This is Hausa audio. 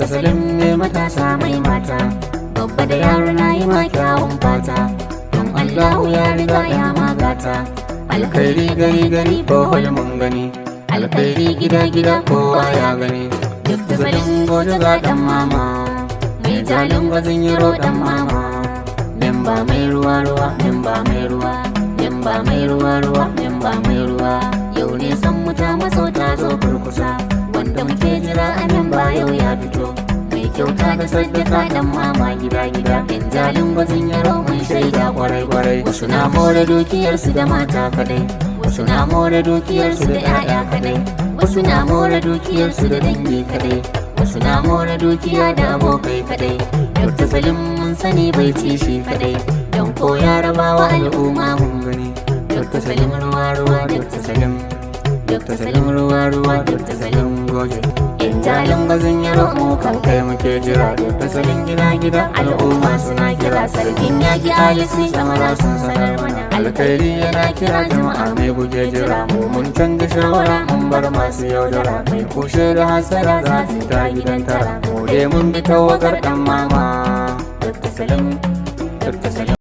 Salim ne matasa mai mata, babba da yaro na yi ma kyawun fata, don Allahu ya riga ya magata. Alkhairi gari gari bohol mun gani, alkhairi gida gida kowa ya gani. Dr. Salim goje ga dan mama, mai jalin gwazin yaro dan mama. Memba mai ruwa ruwa, memba mai ruwa, memba mai ruwa ruwa, memba mai ruwa. Yau ne san mu ta maso ta zo kurkusa, wanda muke jira a memba yau ya fito. Mai kyauta da sadaka dan mama gida gida. Yan jalin gwazin yaro mun shaida kwarai kwarai. Wasu na more dukiyarsu da mata kadai, wasu na more dukiyarsu da 'ya'ya kadai, wasu na more dukiyarsu da dangi kadai, wasu na more dukiya da abokai kadai. Dr. Salim mun sani bai ci shi kadai, don ko ya rabawa al'umma mun gani. Dr. Salim ruwa ruwa, Dr. Salim, Dr. Salim ruwa ruwa, Dr. Salim goje. Yan jalin gwazin yaro mu kan kai muke jira. Dr. Salim gida gida al'umma suna kira. Sarkin yaki alisi samara sun sanar mana, alkhairi yana kira jama'a mai buge jira. Mu mun canza shawara mun bar masu yaudara, mai kushe da hasara za su ta gidan tara. Mu dai mun bi tawagar dan mama. Dr. Salim, Dr. Salim.